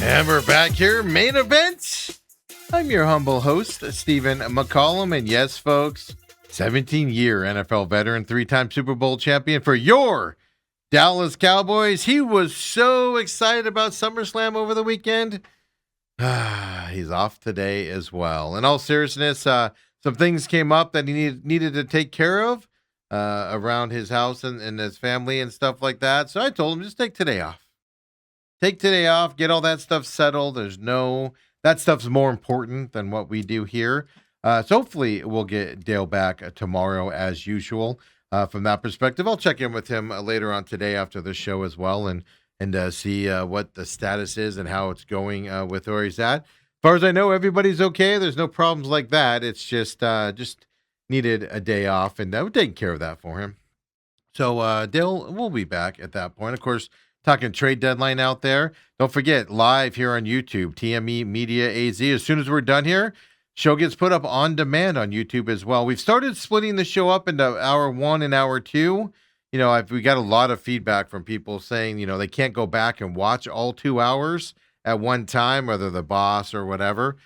And we're back here, main event. I'm your humble host, Stephen McCollum. And yes, folks, 17-year NFL veteran, 3-time Super Bowl champion for your Dallas Cowboys. He was so excited about SummerSlam over the weekend. He's off today as well. In all seriousness, some things came up that he needed to take care of around his house and his family and stuff like that. So I told him, just take today off. Take today off, get all that stuff settled. That stuff's more important than what we do here. So hopefully we'll get Dale back tomorrow as usual. From that perspective, I'll check in with him later on today after the show as well and see what the status is and how it's going with where he's at. As far as I know, everybody's okay. There's no problems like that. It's just needed a day off, and we're taking care of that for him. So Dale will be back at that point. Of course, talking trade deadline out there. Don't forget, live here on YouTube, TME Media AZ. As soon as we're done here, show gets put up on demand on YouTube as well. We've started splitting the show up into hour 1 and hour 2. You know, we got a lot of feedback from people saying, they can't go back and watch all 2 hours at one time, whether the boss or whatever,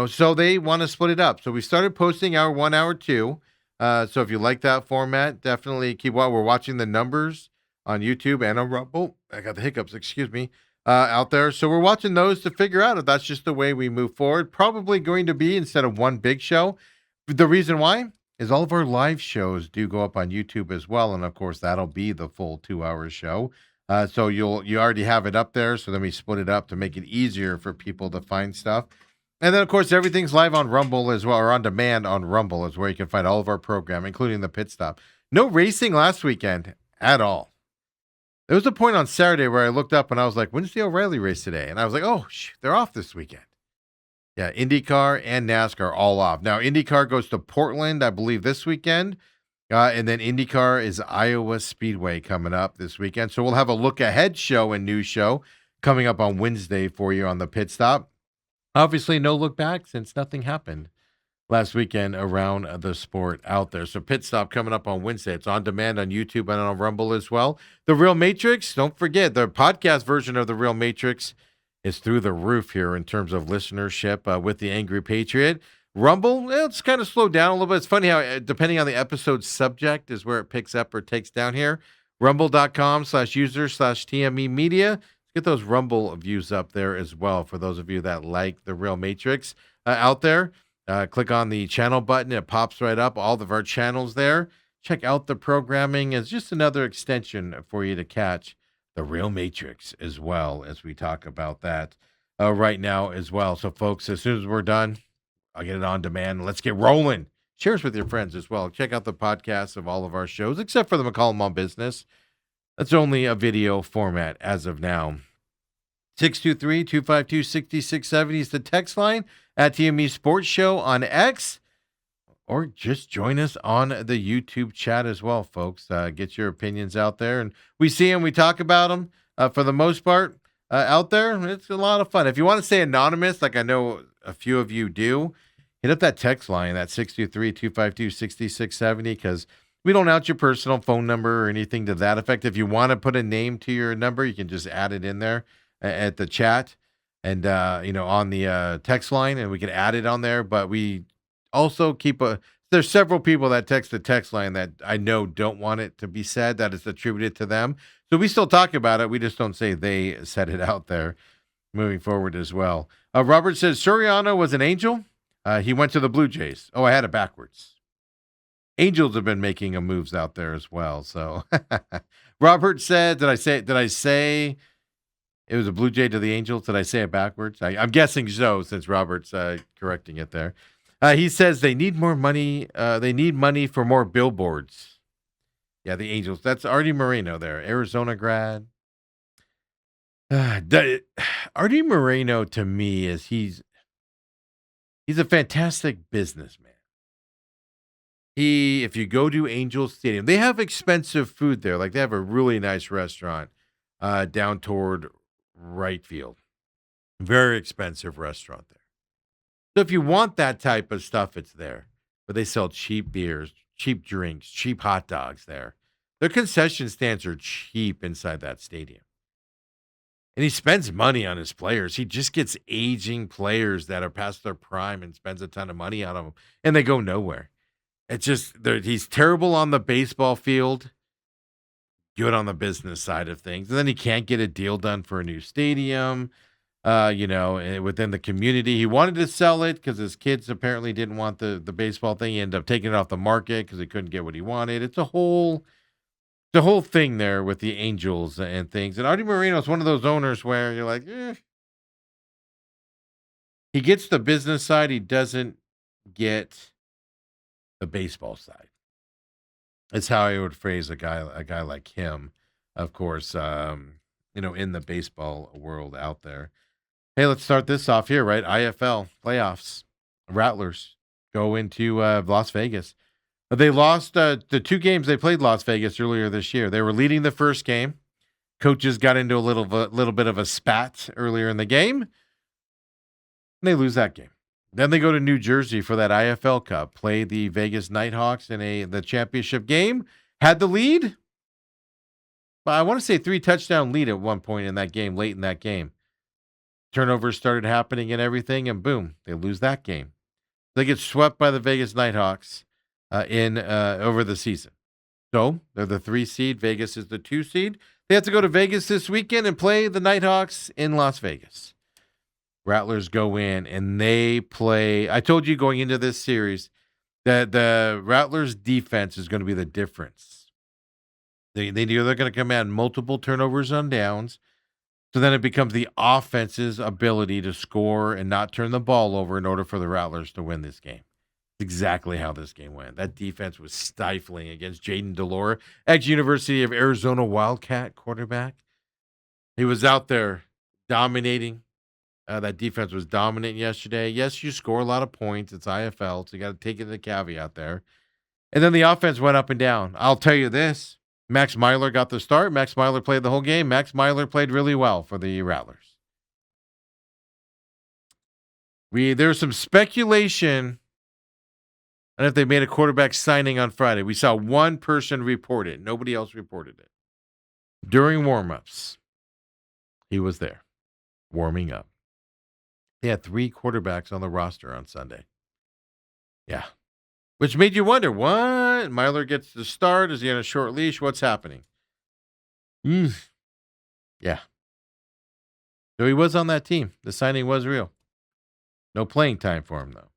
so they want to split it up. So we started posting hour 1, hour 2. So if you like that format, definitely keep while we're watching the numbers on YouTube and on Rumble. I got the hiccups, excuse me, out there. So we're watching those to figure out if that's just the way we move forward. Probably going to be instead of one big show. The reason why is all of our live shows do go up on YouTube as well. And of course, that'll be the full 2-hour show. So you already have it up there. So then we split it up to make it easier for people to find stuff. And then, of course, everything's live on Rumble as well, or on demand on Rumble is where you can find all of our program, including the pit stop. No racing last weekend at all. There was a point on Saturday where I looked up and I was like, when's the O'Reilly race today? And I was like, oh, they're off this weekend. Yeah, IndyCar and NASCAR all off. Now, IndyCar goes to Portland, I believe, this weekend. And then IndyCar is Iowa Speedway coming up this weekend. So we'll have a look-ahead show and news show coming up on Wednesday for you on the pit stop. Obviously, no look back since nothing happened last weekend around the sport out there. So pit stop coming up on Wednesday. It's on demand on YouTube and on Rumble as well. The Real Matrix, don't forget, the podcast version of The Real Matrix is through the roof here in terms of listenership with the Angry Patriot. Rumble, it's kind of slowed down a little bit. It's funny how, depending on the episode subject, is where it picks up or takes down here. Rumble.com/user/TME Media. Get those Rumble views up there as well for those of you that like The Real Matrix out there. Click on the channel button. It pops right up. All of our channels there. Check out the programming. It's just another extension for you to catch The Real Matrix as well as we talk about that right now as well. So, folks, as soon as we're done, I'll get it on demand. Let's get rolling. Share us with your friends as well. Check out the podcasts of all of our shows, except for the McCollum on Business. That's only a video format as of now. 623-252-6670 is the text line at TME Sports Show on X, or just join us on the YouTube chat as well, folks. Get your opinions out there, and we see them, we talk about them for the most part out there. It's a lot of fun. If you want to stay anonymous, like I know a few of you do, hit up that text line at 623-252-6670 because we don't out your personal phone number or anything to that effect. If you want to put a name to your number, you can just add it in there at the chat and, on the text line, and we can add it on there. But we also there's several people that text the text line that I know don't want it to be said, that it's attributed to them. So we still talk about it. We just don't say they said it out there moving forward as well. Robert says, Soriano was an Angel. He went to the Blue Jays. Oh, I had it backwards. Angels have been making moves out there as well. So Robert said, did I say it was a Blue Jay to the Angels? Did I say it backwards? I'm guessing so, since Robert's correcting it there. He says they need more money. They need money for more billboards. Yeah, the Angels. That's Artie Moreno there, Arizona grad. Artie Moreno, to me, he's a fantastic businessman. If you go to Angels Stadium, they have expensive food there. Like, they have a really nice restaurant down toward right field. Very expensive restaurant there. So if you want that type of stuff, it's there. But they sell cheap beers, cheap drinks, cheap hot dogs there. Their concession stands are cheap inside that stadium. And he spends money on his players. He just gets aging players that are past their prime and spends a ton of money on them, and they go nowhere. It's just he's terrible on the baseball field, good on the business side of things. And then he can't get a deal done for a new stadium, within the community. He wanted to sell it because his kids apparently didn't want the baseball thing. He ended up taking it off the market because he couldn't get what he wanted. It's the whole thing there with the Angels and things. And Artie Moreno is one of those owners where you're like, he gets the business side. He doesn't get the baseball side. That's how I would phrase a guy like him, of course, in the baseball world out there. Hey, let's start this off here, right? IFL playoffs. Rattlers go into Las Vegas. They lost the 2 games they played Las Vegas earlier this year. They were leading the first game. Coaches got into a little bit of a spat earlier in the game, and they lose that game. Then they go to New Jersey for that IFL Cup, play the Vegas Nighthawks in the championship game, had the lead. Well, I want to say 3-touchdown lead at one point in that game, late in that game. Turnovers started happening and everything, and boom, they lose that game. They get swept by the Vegas Nighthawks over the season. So they're the 3 seed. Vegas is the 2 seed. They have to go to Vegas this weekend and play the Nighthawks in Las Vegas. Rattlers go in and they play. I told you going into this series that the Rattlers defense is going to be the difference. They're going to command multiple turnovers on downs. So then it becomes the offense's ability to score and not turn the ball over in order for the Rattlers to win this game. Exactly how this game went. That defense was stifling against Jaden Delora, ex-University of Arizona Wildcat quarterback. He was out there dominating. That defense was dominant yesterday. Yes, you score a lot of points. It's IFL, so you got to take it the caveat there. And then the offense went up and down. I'll tell you this. Max Myler got the start. Max Myler played the whole game. Max Myler played really well for the Rattlers. There's some speculation on if they made a quarterback signing on Friday. We saw one person report it. Nobody else reported it. During warmups, he was there, warming up. They had 3 quarterbacks on the roster on Sunday. Yeah. Which made you wonder, what? Myler gets the start. Is he on a short leash? What's happening? Yeah. So he was on that team. The signing was real. No playing time for him, though.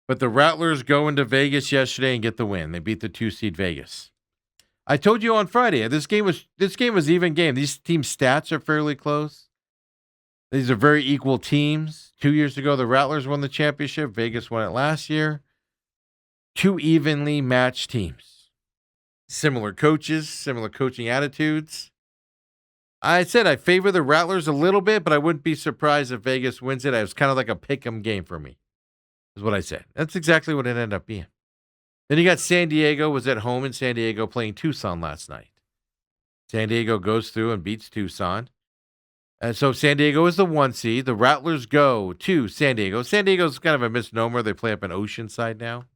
But the Rattlers go into Vegas yesterday and get the win. They beat the 2 seed Vegas. I told you on Friday, this game was even game. These team stats are fairly close. These are very equal teams. 2 years ago, the Rattlers won the championship. Vegas won it last year. 2 evenly matched teams. Similar coaches, similar coaching attitudes. I said I favor the Rattlers a little bit, but I wouldn't be surprised if Vegas wins it. It was kind of like a pick-em game for me, is what I said. That's exactly what it ended up being. Then you got San Diego, was at home in San Diego playing Tucson last night. San Diego goes through and beats Tucson. And so San Diego is the 1 seed. The Rattlers go to San Diego. San Diego's kind of a misnomer. They play up in Oceanside now.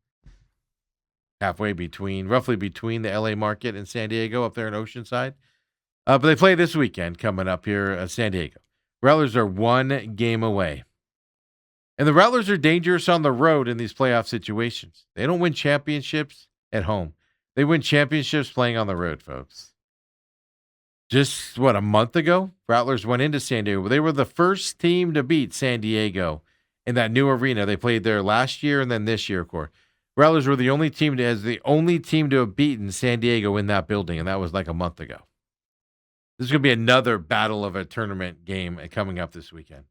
Roughly between the LA market and San Diego up there in Oceanside. But they play this weekend coming up here, San Diego. Rattlers are 1 game away. And the Rattlers are dangerous on the road in these playoff situations. They don't win championships at home. They win championships playing on the road, folks. Just, a month ago, Rattlers went into San Diego. They were the first team to beat San Diego in that new arena. They played there last year and then this year, of course. Rattlers were the only team to have beaten San Diego in that building, and that was like a month ago. This is going to be another battle of a tournament game coming up this weekend.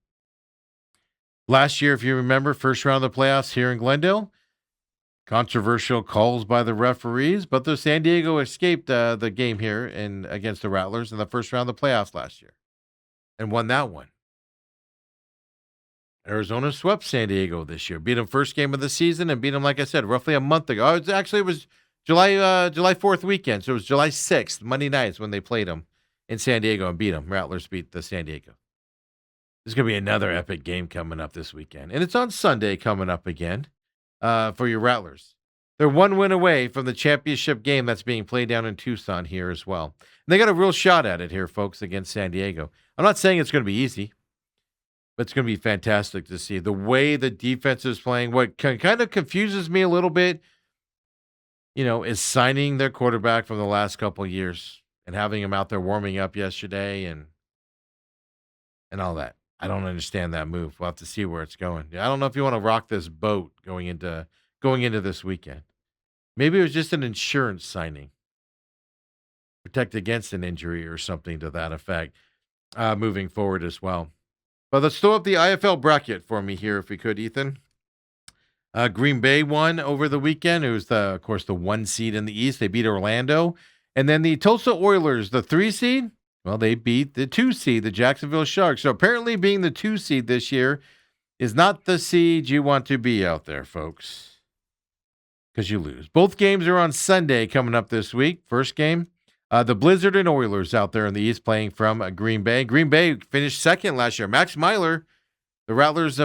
Last year, if you remember, first round of the playoffs here in Glendale, controversial calls by the referees, but the San Diego escaped the game here against the Rattlers in the first round of the playoffs last year and won that one. Arizona swept San Diego this year, beat them first game of the season and beat them, like I said, roughly a month ago. It was July 4th weekend, so it was July 6th, Monday nights when they played them in San Diego and beat them. Rattlers beat the San Diego. There's going to be another epic game coming up this weekend, and it's on Sunday coming up again for your Rattlers. They're one win away from the championship game that's being played down in Tucson here as well. And they got a real shot at it here, folks, against San Diego. I'm not saying it's going to be easy, but it's going to be fantastic to see the way the defense is playing. What kind of confuses me a little bit, is signing their quarterback from the last couple of years and having him out there warming up yesterday and all that. I don't understand that move. We'll have to see where it's going. I don't know if you want to rock this boat going into this weekend. Maybe it was just an insurance signing, protect against an injury or something to that effect, moving forward as well. But let's throw up the IFL bracket for me here, if we could, Ethan. Green Bay won over the weekend. It was, of course, the 1 seed in the East. They beat Orlando. And then the Tulsa Oilers, the 3 seed, well, they beat the 2 seed, the Jacksonville Sharks. So apparently being the 2 seed this year is not the seed you want to be out there, folks, because you lose. Both games are on Sunday coming up this week. First game, the Blizzard and Oilers out there in the East playing from Green Bay. Green Bay finished second last year. Max Myler, the Rattlers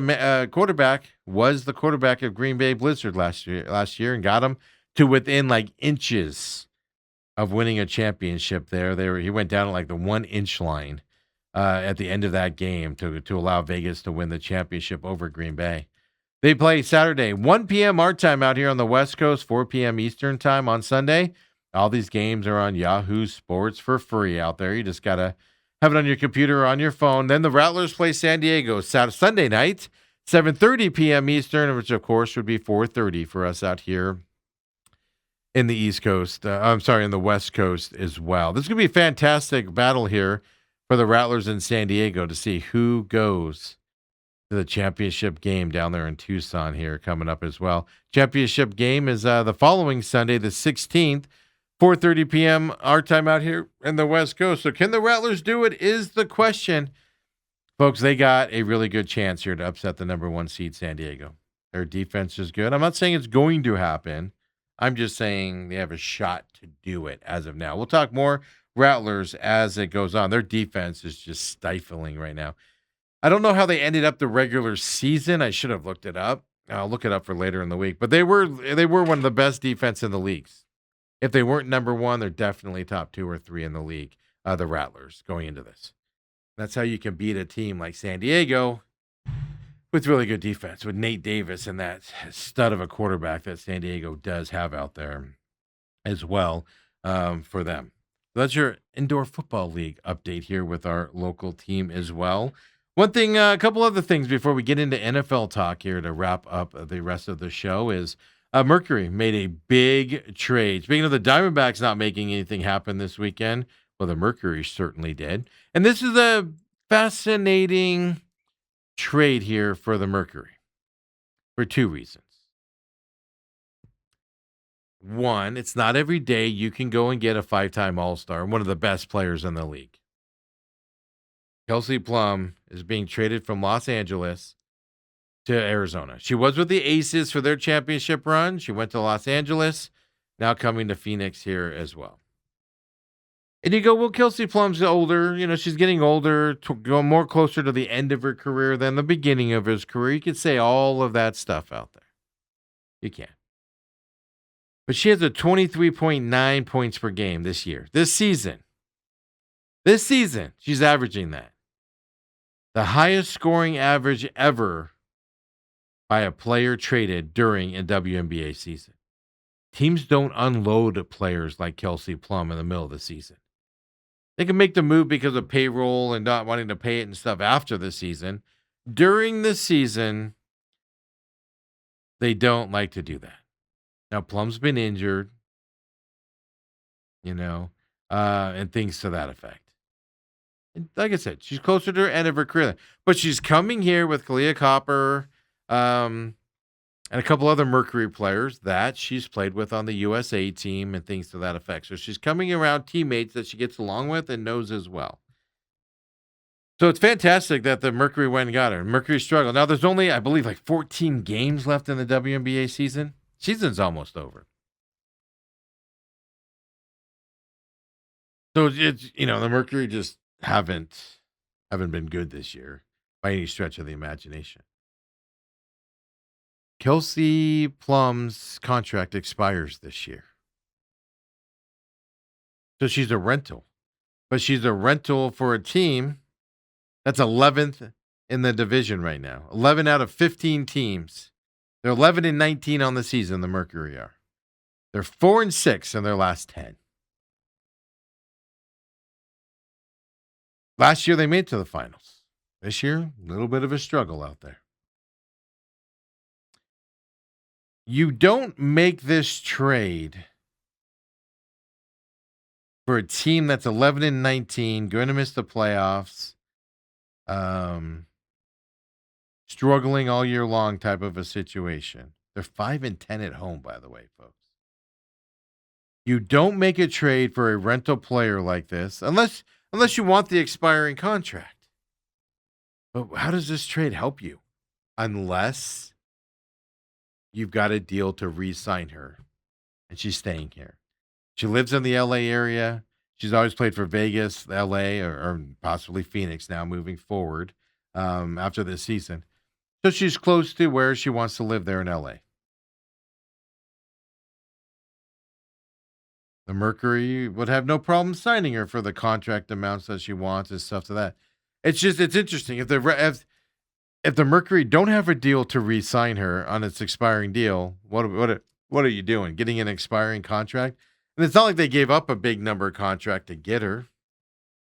quarterback, was the quarterback of Green Bay Blizzard last year and got him to within like inches of winning a championship there. He went down at like the 1 inch line at the end of that game to allow Vegas to win the championship over Green Bay. They play Saturday, 1 p.m. our time out here on the West Coast, 4 p.m. Eastern time on Sunday. All these games are on Yahoo Sports for free out there. You just got to have it on your computer or on your phone. Then the Rattlers play San Diego Sunday night, 7:30 p.m. Eastern, which, of course, would be 4:30 for us out here in the East Coast. In the West Coast as well. This is going to be a fantastic battle here for the Rattlers in San Diego to see who goes to the championship game down there in Tucson here coming up as well. Championship game is the following Sunday, the 16th, 4:30 p.m. our time out here in the West Coast. So can the Rattlers do it is the question. Folks, they got a really good chance here to upset the number 1 seed San Diego. Their defense is good. I'm not saying it's going to happen. I'm just saying they have a shot to do it as of now. We'll talk more Rattlers as it goes on. Their defense is just stifling right now. I don't know how they ended up the regular season. I should have looked it up. I'll look it up for later in the week. But they were one of the best defense in the leagues. If they weren't number 1, they're definitely top 2 or 3 in the league, the Rattlers, going into this. That's how you can beat a team like San Diego with really good defense, with Nate Davis and that stud of a quarterback that San Diego does have out there as well for them. So that's your Indoor Football League update here with our local team as well. One thing, a couple other things before we get into NFL talk here to wrap up the rest of the show is Mercury made a big trade. Speaking of the Diamondbacks not making anything happen this weekend, well, the Mercury certainly did. And this is a fascinating trade here for the Mercury for 2 reasons. One, it's not every day you can go and get a 5-time All-Star, one of the best players in the league. Kelsey Plum is being traded from Los Angeles to Arizona. She was with the Aces for their championship run. She went to Los Angeles, now coming to Phoenix here as well. And you go, well, Kelsey Plum's older. She's getting older, to go more closer to the end of her career than the beginning of his career. You could say all of that stuff out there. You can. But she has a 23.9 points per game this year. This season, she's averaging that. The highest scoring average ever by a player traded during a WNBA season. Teams don't unload players like Kelsey Plum in the middle of the season. They can make the move because of payroll and not wanting to pay it and stuff after the season. During the season, they don't like to do that. Now, Plum's been injured, and things to that effect. And like I said, she's closer to her end of her career. But she's coming here with Kalia Copper and a couple other Mercury players that she's played with on the USA team and things to that effect. So she's coming around teammates that she gets along with and knows as well. So it's fantastic that the Mercury went and got her. Mercury struggled. Now there's only, I believe, like 14 games left in the WNBA season. Season's almost over. So it's, the Mercury just haven't been good this year by any stretch of the imagination. Kelsey Plum's contract expires this year. So she's a rental. But she's a rental for a team that's 11th in the division right now. 11 out of 15 teams. They're 11-19 on the season, the Mercury are. They're 4-6 in their last 10. Last year, they made it to the finals. This year, a little bit of a struggle out there. You don't make this trade for a team that's 11-19, going to miss the playoffs, struggling all year long type of a situation. They're 5-10 at home, by the way, folks. You don't make a trade for a rental player like this unless you want the expiring contract. But how does this trade help you? Unless you've got a deal to re-sign her and she's staying here. She lives in the LA area. She's always played for Vegas, LA, or possibly Phoenix now moving forward after this season. So she's close to where she wants to live there in LA. The Mercury would have no problem signing her for the contract amounts that she wants and stuff to that. It's interesting. If the Mercury don't have a deal to re-sign her on its expiring deal, what are you doing? Getting an expiring contract? And it's not like they gave up a big number contract to get her.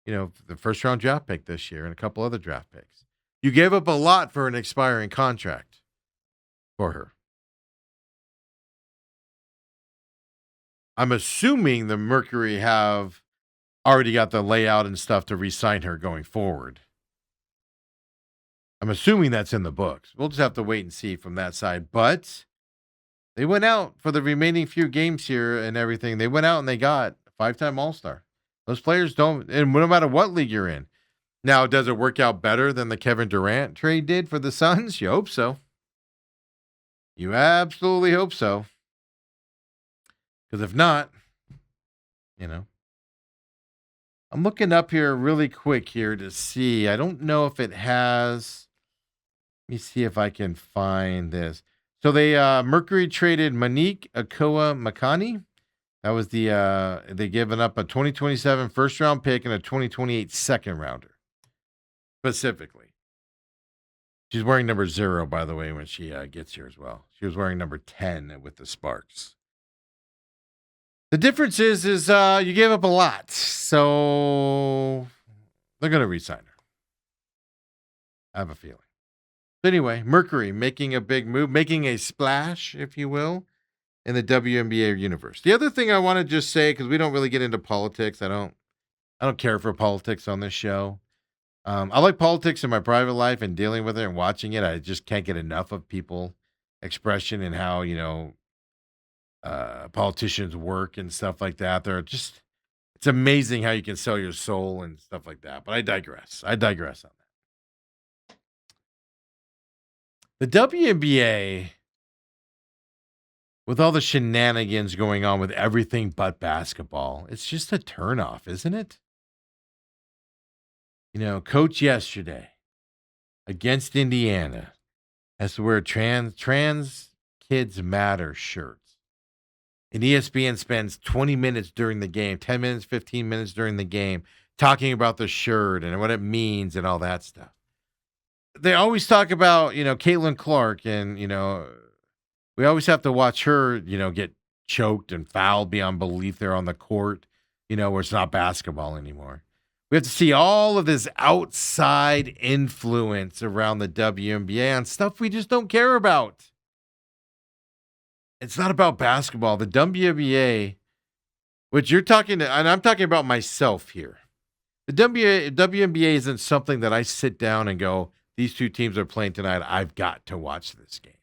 You know, the first round draft pick this year and a couple other draft picks. You gave up a lot for an expiring contract for her. I'm assuming the Mercury have already got the layout and stuff to re-sign her going forward. I'm assuming that's in the books. We'll just have to wait and see from that side. But they went out for the remaining few games here and everything. They went out and they got a 5-time All-Star. Those players don't, and no matter what league you're in. Now, does it work out better than the Kevin Durant trade did for the Suns? You hope so. You absolutely hope so. Because if not, you know. I'm looking up here really quick here to see. I don't know if it has. Let me see if I can find this. So they Mercury traded Monique Akoa Makani. That was they given up a 2027 first round pick and a 2028 second rounder. Specifically. She's wearing number 0, by the way, when she gets here as well. She was wearing number 10 with the Sparks. The difference is you gave up a lot, so they're going to re-sign her. I have a feeling. But anyway, Mercury making a big move, making a splash, if you will, in the WNBA universe. The other thing I want to just say, because we don't really get into politics, I don't care for politics on this show. I like politics in my private life and dealing with it and watching it. I just can't get enough of people expression and how, politicians work and stuff like that. It's amazing how you can sell your soul and stuff like that. But I digress on that. The WNBA, with all the shenanigans going on with everything but basketball, it's just a turnoff, isn't it? Coach yesterday against Indiana has to wear trans kids matter shirts. And ESPN spends 20 minutes during the game, 10 minutes, 15 minutes during the game, talking about the shirt and what it means and all that stuff. They always talk about, Caitlin Clark, and, we always have to watch her, get choked and fouled beyond belief there on the court, where it's not basketball anymore. We have to see all of this outside influence around the WNBA on stuff we just don't care about. It's not about basketball. The WNBA, which you're talking to, and I'm talking about myself here. The WNBA isn't something that I sit down and go, these two teams are playing tonight. I've got to watch this game.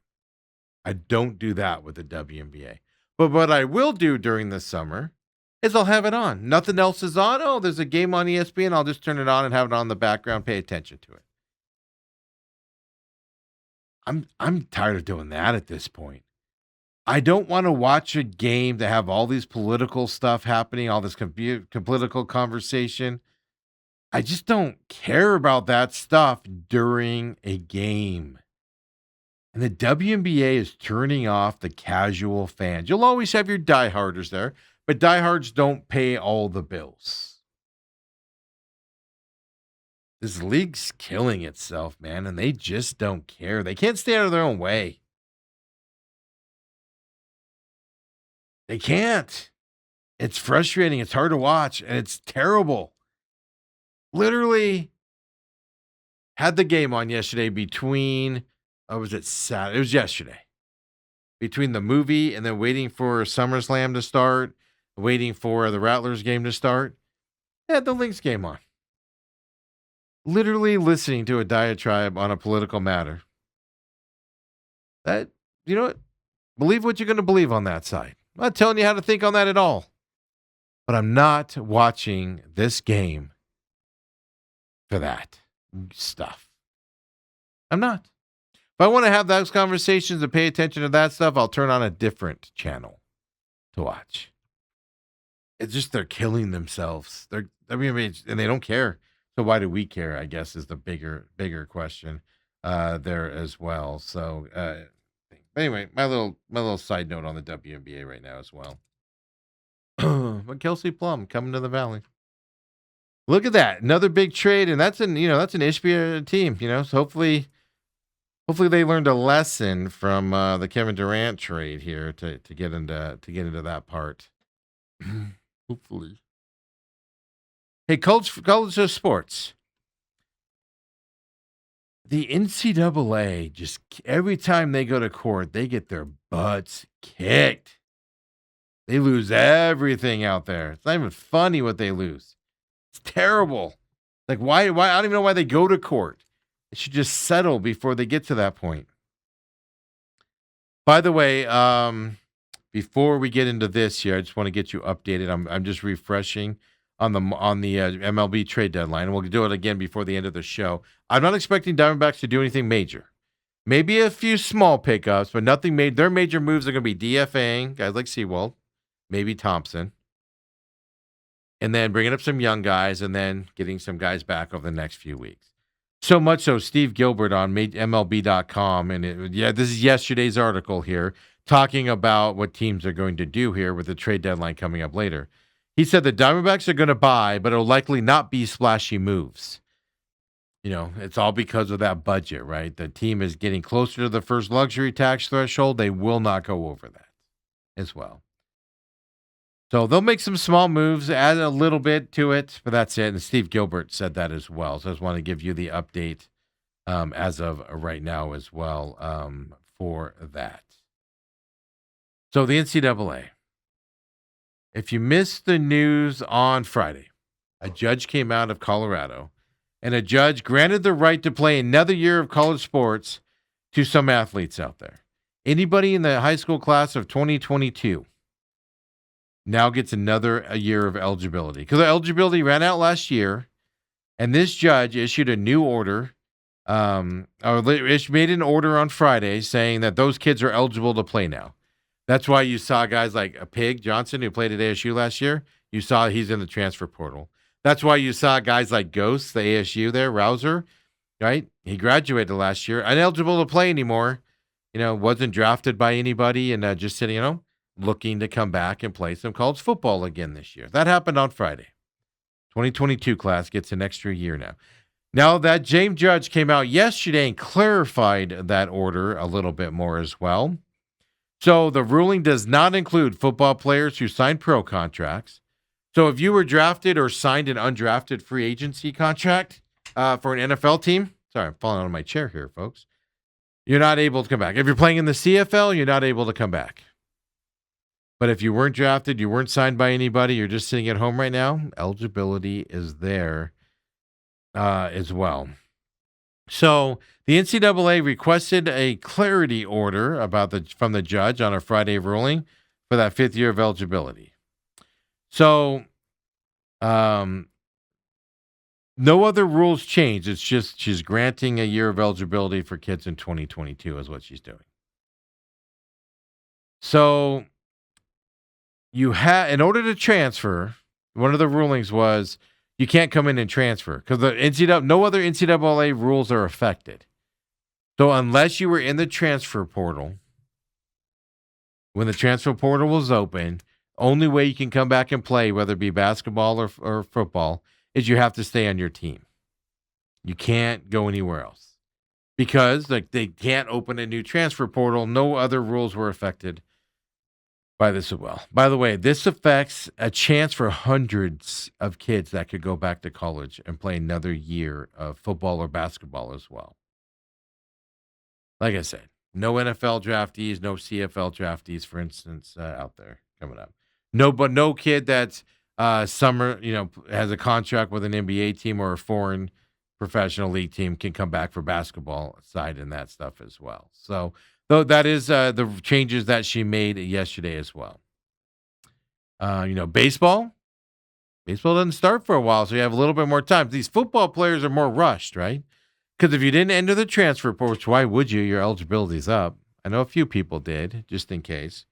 I don't do that with the WNBA. But what I will do during the summer is I'll have it on. Nothing else is on. Oh, there's a game on ESPN. I'll just turn it on and have it on the background. Pay attention to it. I'm tired of doing that at this point. I don't want to watch a game that have all these political stuff happening, all this political conversation. I just don't care about that stuff during a game. And the WNBA is turning off the casual fans. You'll always have your dieharders there, but diehards don't pay all the bills. This league's killing itself, man, and they just don't care. They can't stay out of their own way. They can't. It's frustrating. It's hard to watch, and it's terrible. Literally had the game on yesterday between, was it Saturday? It was yesterday. Between the movie and then waiting for SummerSlam to start, waiting for the Rattlers game to start. They had the Lynx game on. Literally listening to a diatribe on a political matter. That, you know what? Believe what you're going to believe on that side. I'm not telling you how to think on that at all. But I'm not watching this game for that stuff. I'm not. If I want to have those conversations and pay attention to that stuff, I'll turn on a different channel to watch. It's just they're killing themselves. And they don't care. So why do we care, I guess, is the bigger question there as well. So anyway, my little side note on the WNBA right now as well. But Kelsey Plum coming to the Valley. Look at that. Another big trade, and that's an Ishbia team, so hopefully they learned a lesson from the Kevin Durant trade here to get into that part. Hopefully. Hey, college of sports. The NCAA, just every time they go to court, they get their butts kicked. They lose everything out there. It's not even funny what they lose. It's terrible. Like, why? I don't even know why they go to court. They should just settle before they get to that point. By the way, before we get into this here, I just want to get you updated. I'm just refreshing on the MLB trade deadline, and we'll do it again before the end of the show. I'm not expecting Diamondbacks to do anything major. Maybe a few small pickups, but nothing major. Their major moves are going to be DFAing guys like Sewald, maybe Thompson, and then bringing up some young guys, and then getting some guys back over the next few weeks. So much so, Steve Gilbert on MLB.com, and this is yesterday's article here, talking about what teams are going to do here with the trade deadline coming up later. He said the Diamondbacks are going to buy, but it'll likely not be splashy moves. It's all because of that budget, right? The team is getting closer to the first luxury tax threshold. They will not go over that as well. So they'll make some small moves, add a little bit to it, but that's it. And Steve Gilbert said that as well. So I just want to give you the update as of right now as well for that. So the NCAA. If you missed the news on Friday, a judge came out of Colorado, and a judge granted the right to play another year of college sports to some athletes out there. Anybody in the high school class of 2022 now gets another year of eligibility, because the eligibility ran out last year, and this judge issued a new order, made an order on Friday saying that those kids are eligible to play now. That's why you saw guys like a Pig Johnson, who played at ASU last year. You saw he's in the transfer portal. That's why you saw guys like Ghost, the ASU there, Rouser, right? He graduated last year, ineligible to play anymore. Wasn't drafted by anybody, and just sitting, looking to come back and play some college football again this year. That happened on Friday. 2022 class gets an extra year now. Now that James Judge came out yesterday and clarified that order a little bit more as well. So the ruling does not include football players who signed pro contracts. So if you were drafted or signed an undrafted free agency contract for an NFL team, sorry, I'm falling out of my chair here, folks. You're not able to come back. If you're playing in the CFL, you're not able to come back. But if you weren't drafted, you weren't signed by anybody, you're just sitting at home right now, eligibility is there as well. So the NCAA requested a clarity order from the judge on a Friday ruling for that fifth year of eligibility. So no other rules changed. It's just she's granting a year of eligibility for kids in 2022 is what she's doing. So in order to transfer, one of the rulings was you can't come in and transfer because no other NCAA rules are affected. So unless you were in the transfer portal, when the transfer portal was open, only way you can come back and play, whether it be basketball or football, is you have to stay on your team. You can't go anywhere else because they can't open a new transfer portal. No other rules were affected by this as well. By the way, this affects a chance for hundreds of kids that could go back to college and play another year of football or basketball as well. Like I said, no NFL draftees, no CFL draftees, for instance, out there coming up. No kid that's summer, has a contract with an NBA team or a foreign professional league team can come back for basketball side and that stuff as well. So, though that is the changes that she made yesterday as well. Baseball doesn't start for a while, so you have a little bit more time. These football players are more rushed, right? Because if you didn't enter the transfer portal, which why would you? Your eligibility's up. I know a few people did, just in case,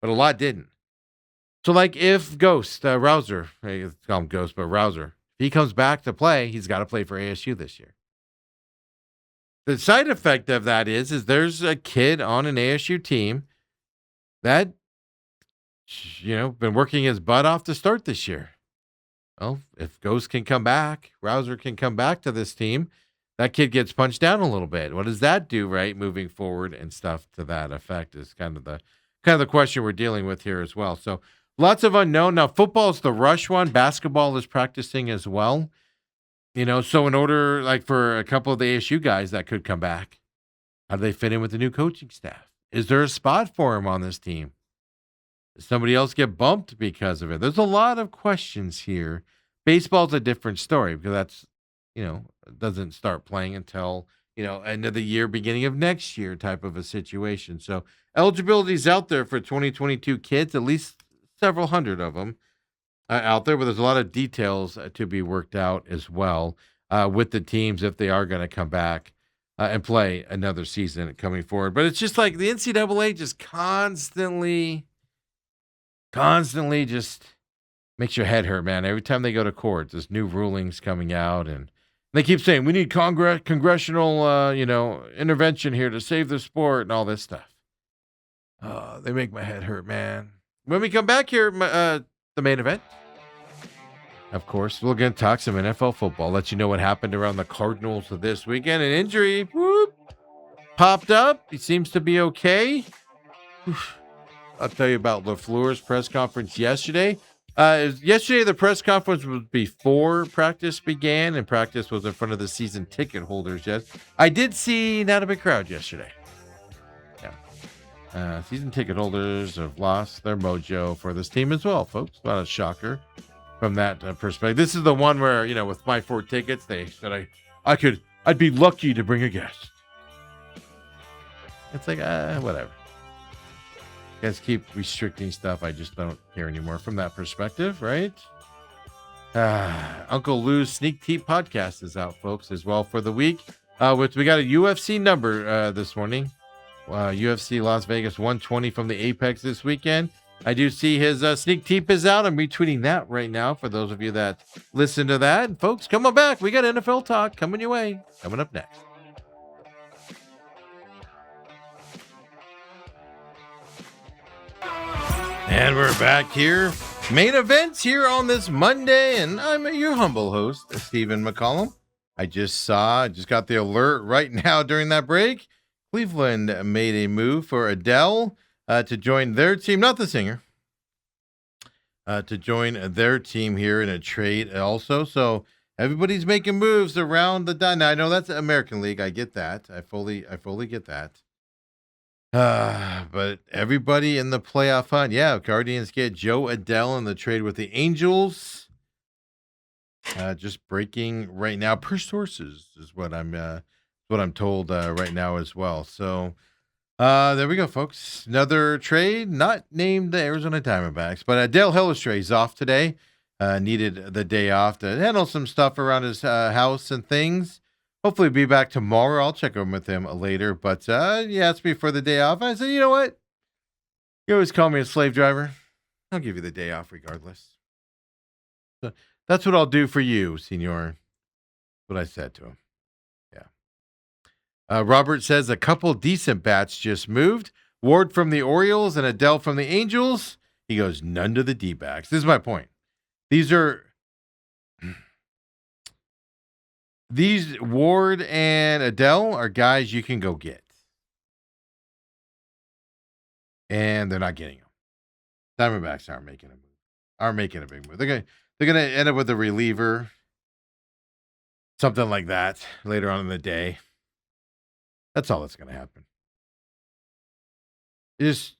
but a lot didn't. So, like if Ghost, Rouser, let's call him Ghost, but Rouser, if he comes back to play, he's got to play for ASU this year. The side effect of that is there's a kid on an ASU team that, been working his butt off to start this year. Well, if Ghost can come back, Rouser can come back to this team, that kid gets punched down a little bit. What does that do, right, moving forward and stuff to that effect is kind of the question we're dealing with here as well. So lots of unknown. Now, football is the rush one. Basketball is practicing as well. So in order, like for a couple of the ASU guys that could come back, how do they fit in with the new coaching staff? Is there a spot for him on this team? Does somebody else get bumped because of it? There's a lot of questions here. Baseball's a different story because that's, doesn't start playing until, end of the year, beginning of next year type of a situation. So eligibility's out there for 2022 kids, at least several hundred of them out there, but there's a lot of details to be worked out as well with the teams if they are going to come back and play another season coming forward. But it's just like the NCAA just constantly just makes your head hurt, man. Every time they go to court, there's new rulings coming out, and they keep saying we need congressional, intervention here to save the sport and all this stuff. They make my head hurt, man. When we come back here, the main event, of course, we're going to talk some NFL football. Let you know what happened around the Cardinals this weekend. An injury popped up. He seems to be okay. I'll tell you about LaFleur's press conference yesterday. Yesterday, the press conference was before practice began, and practice was in front of the season ticket holders. Yes, I did see not a big crowd yesterday. Yeah, season ticket holders have lost their mojo for this team as well, folks. Not a shocker from that perspective. This is the one where with my 4 tickets, they said I'd be lucky to bring a guest. It's like whatever. You guys keep restricting stuff. I just don't care anymore from that perspective, right? Uncle Lou's Sneak Teep podcast is out, folks, as well for the week. We got a UFC number this morning. UFC Las Vegas 120 from the Apex this weekend. I do see his Sneak Teep is out. I'm retweeting that right now for those of you that listen to that. And folks, come on back. We got NFL talk coming your way. Coming up next. And we're back here. Main events here on this Monday, and I'm your humble host, Stephen McCollum. I just got the alert right now during that break. Cleveland made a move for Adele to join their team, not the singer, to join their team here in a trade also. So everybody's making moves around the dime. Now, I know that's the American League. I get that. I fully get that. But everybody in the playoff hunt, Guardians get Joe Adele in the trade with the Angels. Just breaking right now per sources is what I'm told right now as well. So there we go, folks. Another trade, not named the Arizona Diamondbacks, but Dale Hellestrae is off today. Needed the day off to handle some stuff around his house and things. Hopefully be back tomorrow. I'll check in with him later. But he asked me for the day off. I said, you know what? You always call me a slave driver. I'll give you the day off regardless. So that's what I'll do for you, senor. What I said to him. Yeah. Robert says a couple decent bats just moved. Ward from the Orioles and Adele from the Angels. He goes, none to the D-backs. This is my point. These Ward and Adele are guys you can go get. And they're not getting them. Diamondbacks aren't making a big move. They're gonna end up with a reliever, something like that later on in the day. That's all that's gonna happen. Just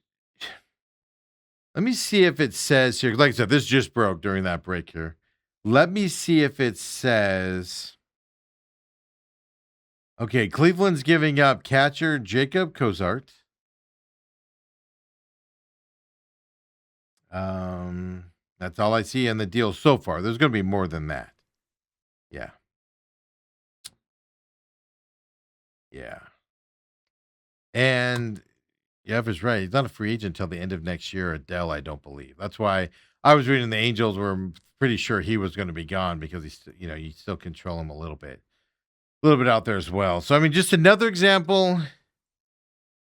let me see if it says here. Like I said, this just broke during that break here. Let me see if it says. Okay, Cleveland's giving up catcher Jacob Cozart. That's all I see in the deal so far. There's going to be more than that. Yeah. And Jeff is right. He's not a free agent until the end of next year. Adele, I don't believe. That's why I was reading the Angels were pretty sure he was going to be gone because you still control him a little bit out there as well. So I mean, just another example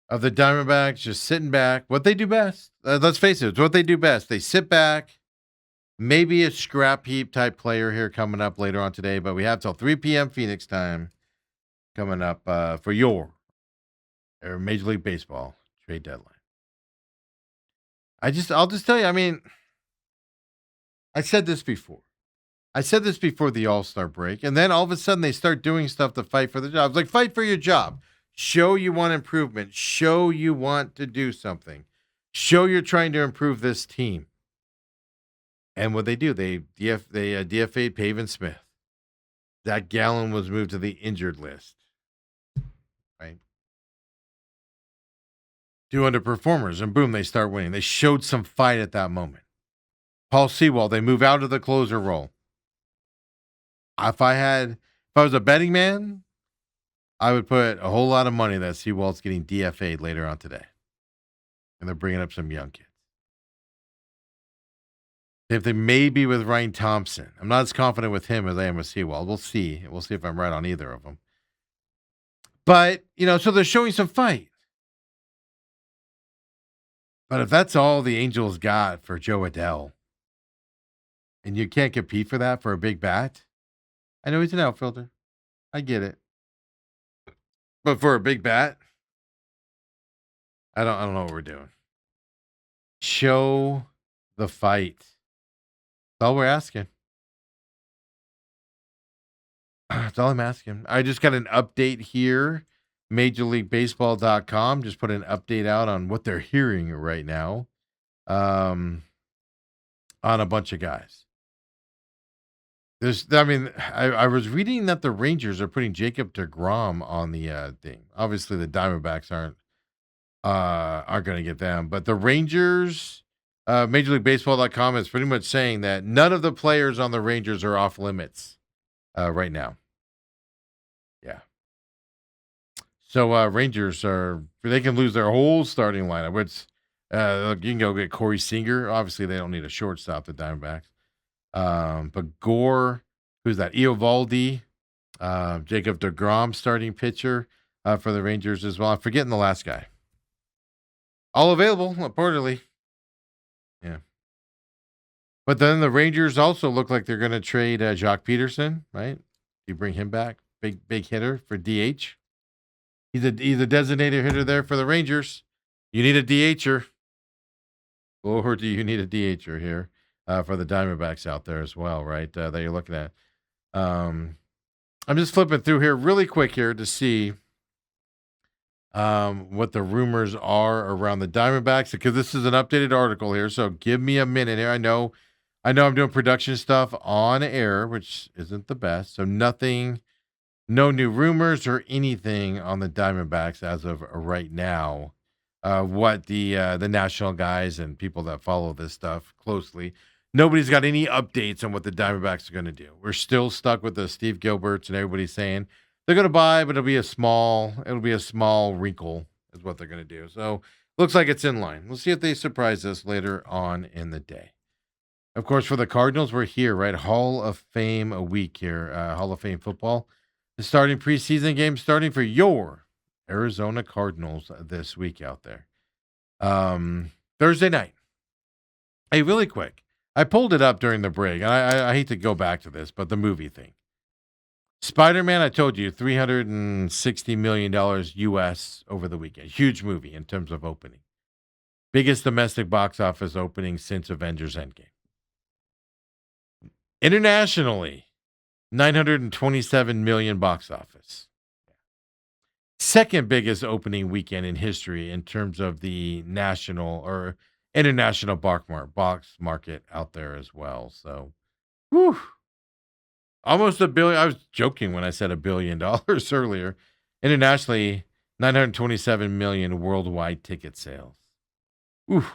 of the Diamondbacks just sitting back. What they do best. Let's face it, it's what they do best. They sit back. Maybe a scrap heap type player here coming up later on today, but we have till 3 p.m. Phoenix time coming up for your Major League Baseball trade deadline. I'll just tell you, I mean, I said this before. I said this before the All-Star break, and then all of a sudden they start doing stuff to fight for the jobs. Like, fight for your job. Show you want improvement. Show you want to do something. Show you're trying to improve this team. And what they do, they DFA'd Pavin Smith. Zach Gallen was moved to the injured list. Right? 2 underperformers, and boom, they start winning. They showed some fight at that moment. Paul Sewald, they move out of the closer role. If I was a betting man, I would put a whole lot of money that Sewald's getting DFA'd later on today. And they're bringing up some young kids. If they maybe with Ryan Thompson. I'm not as confident with him as I am with Sewald. We'll see. We'll see if I'm right on either of them. But, so they're showing some fight. But if that's all the Angels got for Joe Adele, and you can't compete for that for a big bat, I know he's an outfielder. I get it. But for a big bat, I don't know what we're doing. Show the fight. That's all we're asking. That's all I'm asking. I just got an update here. MajorLeagueBaseball.com just put an update out on what they're hearing right now on a bunch of guys. I was reading that the Rangers are putting Jacob deGrom on the thing. Obviously, the Diamondbacks aren't going to get them, but the Rangers, MajorLeagueBaseball.com is pretty much saying that none of the players on the Rangers are off limits right now. Yeah. So Rangers they can lose their whole starting lineup, which you can go get Corey Seager. Obviously, they don't need a shortstop, the Diamondbacks. But Gore, who's that? Eovaldi, Jacob deGrom, starting pitcher for the Rangers as well. I'm forgetting the last guy. All available, reportedly. Yeah. But then the Rangers also look like they're going to trade Jock Peterson, right? You bring him back, big hitter for DH. He's a designated hitter there for the Rangers. You need a DHer. Or do you need a DHer here for the Diamondbacks out there as well, right? That you're looking at. I'm just flipping through here really quick here to see what the rumors are around the Diamondbacks, because this is an updated article here. So give me a minute here. I know I'm doing production stuff on air, which isn't the best. So no new rumors or anything on the Diamondbacks as of right now. What the national guys and people that follow this stuff closely, nobody's got any updates on what the Diamondbacks are going to do. We're still stuck with the Steve Gilberts and everybody's saying they're going to buy, but it'll be a small wrinkle is what they're going to do. So looks like it's in line. We'll see if they surprise us later on in the day. Of course, for the Cardinals, we're here, right? Hall of Fame a week here, Hall of Fame football. The starting preseason game starting for your Arizona Cardinals this week out there. Thursday night. Hey, really quick. I pulled it up during the break. And I hate to go back to this, but the movie thing. Spider-Man, I told you, $360 million US over the weekend. Huge movie in terms of opening. Biggest domestic box office opening since Avengers Endgame. Internationally, 927 million box office. Second biggest opening weekend in history in terms of the national or international box market out there as well. So, whew, almost $1 billion. I was joking when I said $1 billion earlier. Internationally, 927 million worldwide ticket sales. Ooh,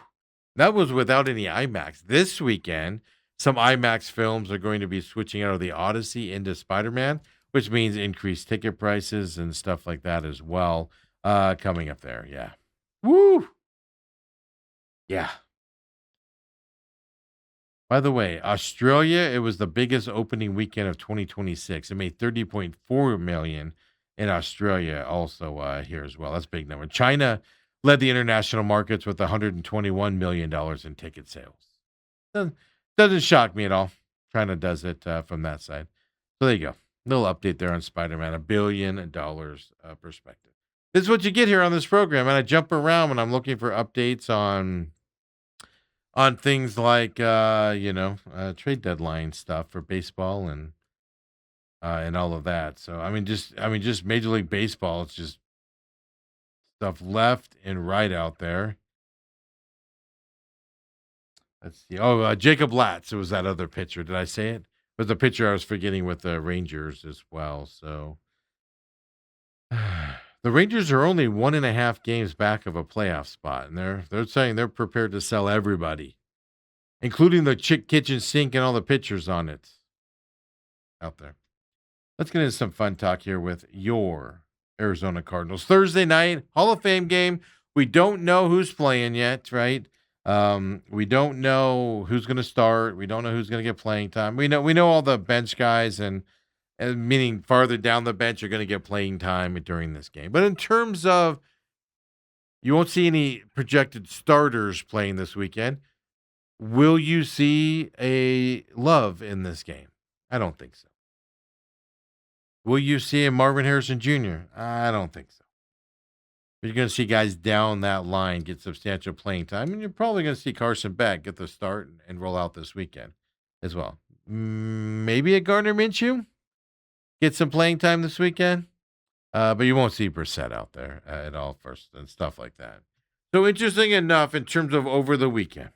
that was without any IMAX. This weekend, some IMAX films are going to be switching out of the Odyssey into Spider-Man, which means increased ticket prices and stuff like that as well. Coming up there, yeah. Woo! Yeah. By the way, Australia, it was the biggest opening weekend of 2026. It made 30.4 million in Australia also here as well. That's a big number. China led the international markets with $121 million in ticket sales. Doesn't shock me at all. China does it from that side. So there you go. Little update there on Spider-Man, $1 billion perspective. This is what you get here on this program. And I jump around when I'm looking for updates on things like, trade deadline stuff for baseball and all of that. So, just Major League Baseball. It's just stuff left and right out there. Let's see. Oh, Jacob Latz. It was that other pitcher. Did I say it? It was the pitcher I was forgetting with the Rangers as well. So the Rangers are only 1.5 games back of a playoff spot, and they're saying they're prepared to sell everybody, including the kitchen sink and all the pitchers on it out there. Let's get into some fun talk here with your Arizona Cardinals. Thursday night, Hall of Fame game. We don't know who's playing yet, right? We don't know who's going to start. We don't know who's going to get playing time. We know all the bench guys and meaning farther down the bench are going to get playing time during this game. But in terms of, you won't see any projected starters playing this weekend. Will you see a Love in this game? I don't think so. Will you see a Marvin Harrison Jr.? I don't think so. You're going to see guys down that line get substantial playing time, and you're probably going to see Carson Beck get the start and roll out this weekend as well. Maybe a Gardner Minshew get some playing time this weekend, but you won't see Brissett out there at all first and stuff like that. So interesting enough in terms of over the weekend.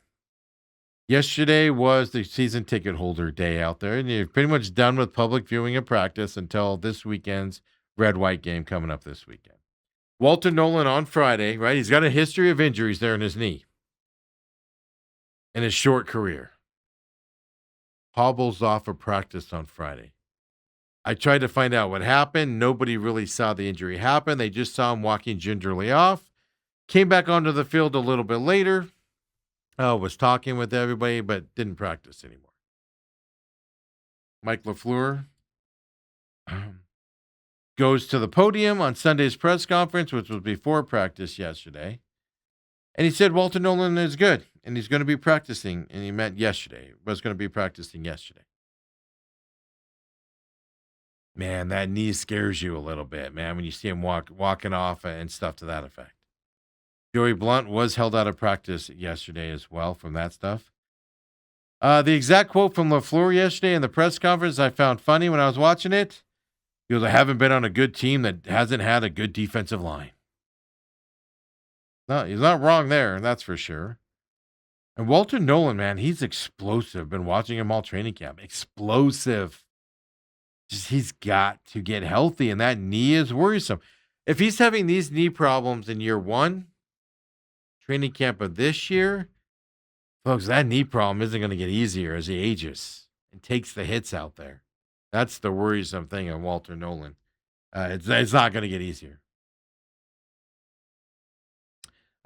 Yesterday was the season ticket holder day out there, and you're pretty much done with public viewing and practice until this weekend's red-white game coming up this weekend. Walter Nolan on Friday, right? He's got a history of injuries there in his knee in his short career. Hobbles off of practice on Friday. I tried to find out what happened. Nobody really saw the injury happen. They just saw him walking gingerly off. Came back onto the field a little bit later. Was talking with everybody, but didn't practice anymore. Mike LaFleur goes to the podium on Sunday's press conference, which was before practice yesterday. And he said Walter Nolan is good, and he's going to be practicing. And he meant yesterday. Was going to be practicing yesterday. Man, that knee scares you a little bit, man, when you see him walking off and stuff to that effect. Joey Blunt was held out of practice yesterday as well from that stuff. The exact quote from LaFleur yesterday in the press conference I found funny when I was watching it. He goes, I haven't been on a good team that hasn't had a good defensive line. No, he's not wrong there, that's for sure. And Walter Nolan, man, he's explosive. Been watching him all training camp. Explosive. Just he's got to get healthy, and that knee is worrisome. If he's having these knee problems in year one, training camp of this year, folks, that knee problem isn't going to get easier as he ages and takes the hits out there. That's the worrisome thing on Walter Nolan. It's not going to get easier.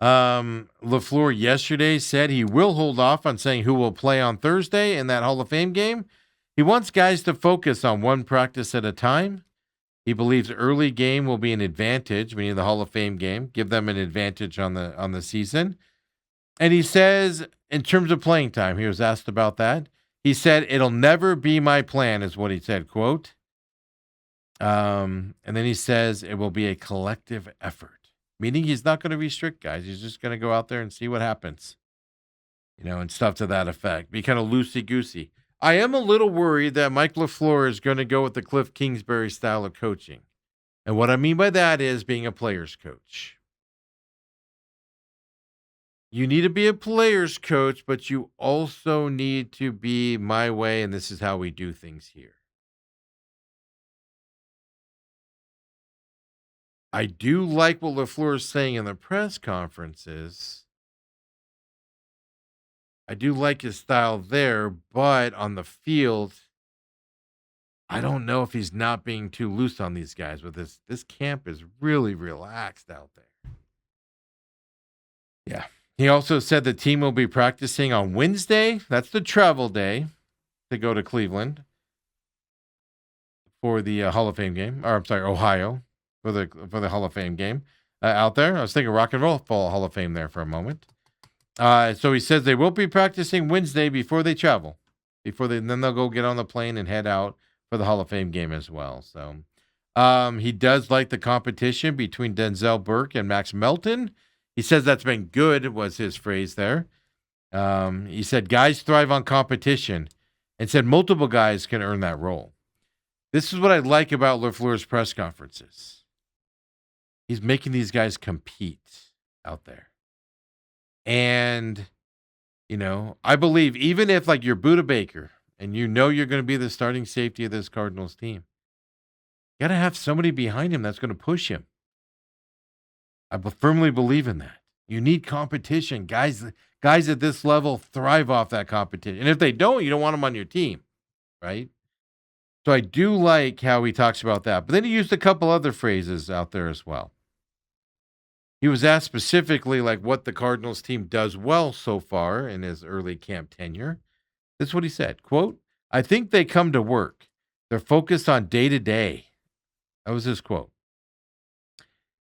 LaFleur yesterday said he will hold off on saying who will play on Thursday in that Hall of Fame game. He wants guys to focus on one practice at a time. He believes early game will be an advantage, meaning the Hall of Fame game, give them an advantage on the season. And he says, in terms of playing time, he was asked about that. He said, "It'll never be my plan," is what he said, quote. And then he says, "It will be a collective effort," meaning he's not going to restrict guys. He's just going to go out there and see what happens, and stuff to that effect. Be kind of loosey-goosey. I am a little worried that Mike LaFleur is going to go with the Cliff Kingsbury style of coaching. And what I mean by that is being a player's coach. You need to be a player's coach, but you also need to be my way, and this is how we do things here. I do like what LaFleur is saying in the press conferences. I do like his style there, but on the field, I don't know if he's not being too loose on these guys with this. This camp is really relaxed out there. Yeah. He also said the team will be practicing on Wednesday. That's the travel day to go to Cleveland for the Hall of Fame game. Or I'm sorry, Ohio for the Hall of Fame game out there. I was thinking Rock and Roll Hall of Fame there for a moment. So he says they will be practicing Wednesday before they travel. Then they'll go get on the plane and head out for the Hall of Fame game as well. So he does like the competition between Denzel Burke and Max Melton. He says that's been good, was his phrase there. He said guys thrive on competition and said multiple guys can earn that role. This is what I like about LaFleur's press conferences. He's making these guys compete out there. And, I believe even if like you're Budda Baker and you're going to be the starting safety of this Cardinals team, you got to have somebody behind him that's going to push him. I firmly believe in that. You need competition. Guys at this level thrive off that competition. And if they don't, you don't want them on your team, right? So I do like how he talks about that. But then he used a couple other phrases out there as well. He was asked specifically like what the Cardinals team does well so far in his early camp tenure. This is what he said, quote, "I think they come to work. They're focused on day-to-day." That was his quote.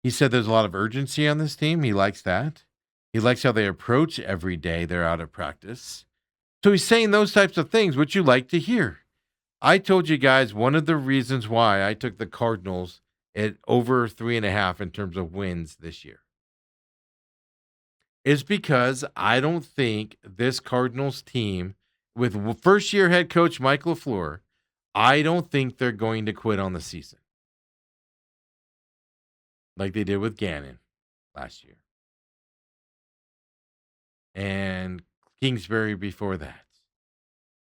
He said there's a lot of urgency on this team. He likes that. He likes how they approach every day they're out of practice. So he's saying those types of things, which you like to hear. I told you guys one of the reasons why I took the Cardinals at over 3.5 in terms of wins this year is because I don't think this Cardinals team, with first-year head coach Mike LaFleur, I don't think they're going to quit on the season like they did with Gannon last year and Kingsbury before that.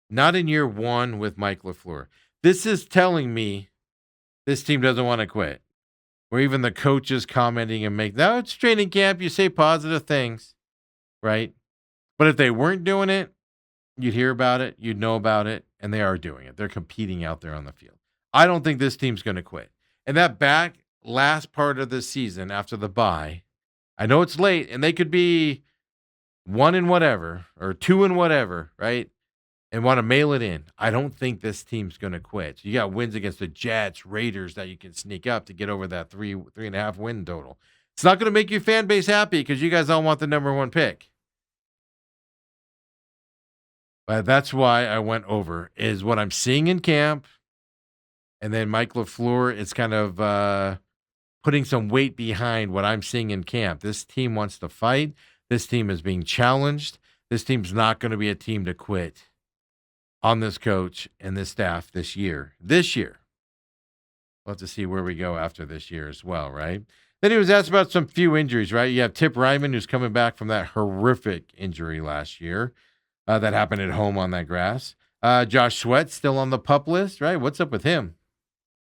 Not in year one with Mike LaFleur. This is telling me this team doesn't want to quit. Where even the coaches commenting and it's training camp, you say positive things, right? But if they weren't doing it, you'd hear about it, you'd know about it, and they are doing it. They're competing out there on the field. I don't think this team's going to quit. And that last part of the season after the bye, I know it's late, and they could be 1 and whatever or 2 and whatever, right? And want to mail it in. I don't think this team's going to quit. So you got wins against the Jets, Raiders that you can sneak up to get over that 3.5 win total. It's not going to make your fan base happy because you guys all want the number 1 pick. But that's why I went over, is what I'm seeing in camp. And then Mike LaFleur is kind of putting some weight behind what I'm seeing in camp. This team wants to fight. This team is being challenged. This team's not going to be a team to quit on this coach and this staff this year. We'll have to see where we go after this year as well, right? Then he was asked about some few injuries, right? You have Tip Ryman, who's coming back from that horrific injury last year that happened at home on that grass. Josh Sweat still on the PUP list, right? What's up with him?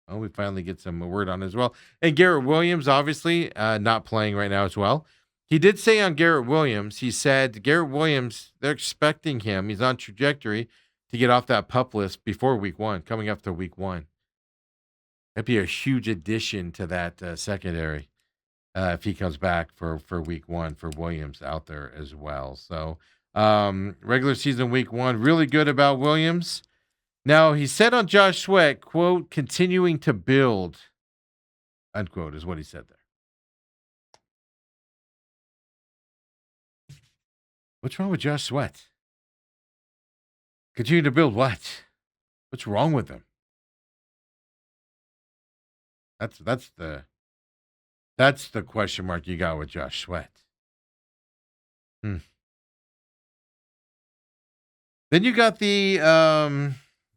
Oh, we finally get some word on as well. And Garrett Williams, obviously, not playing right now as well. He did say on Garrett Williams, he said, Garrett Williams, they're expecting him. He's on trajectory to get off that PUP list before week 1, coming up to week 1. That'd be a huge addition to that secondary if he comes back for week 1 for Williams out there as well. So regular season week 1, really good about Williams. Now, he said on Josh Sweat, quote, continuing to build unquote, is what he said there. What's wrong with Josh Sweat? Continue to build what? What's wrong with him? That's the question mark you got with Josh Sweat. Then you got the